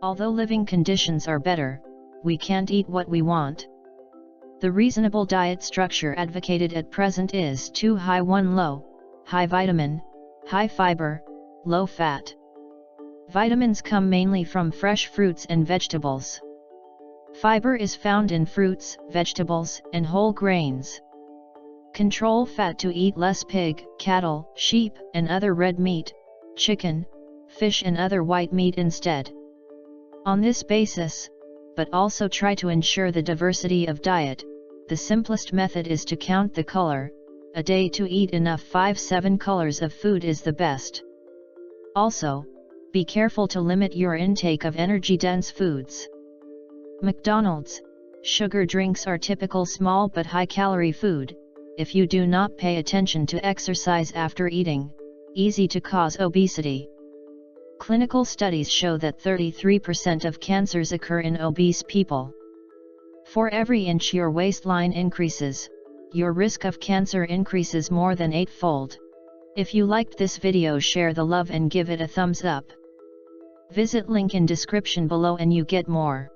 Although living conditions are better, we can't eat what we want. The reasonable diet structure advocated at present is 2 high 1 low, high vitamin, high fiber, low fat. Vitamins come mainly from fresh fruits and vegetables. Fiber is found in fruits, vegetables, and whole grains. Control fat to eat less pig, cattle, sheep, and other red meat, chicken, fish and other white meat instead. On this basis, but also try to ensure the diversity of diet, the simplest method is to count the color. A day to eat enough 5-7 colors of food is the best. Also, be careful to limit your intake of energy-dense foods. McDonald's, sugar drinks are typical small but high-calorie food. If you do not pay attention to exercise after eating, easy to cause obesity. Clinical studies show that 33% of cancers occur in obese people. For every inch your waistline increases, your risk of cancer increases more than 8-fold. If you liked this video, share the love and give it a thumbs up. Visit link in description below and you get more.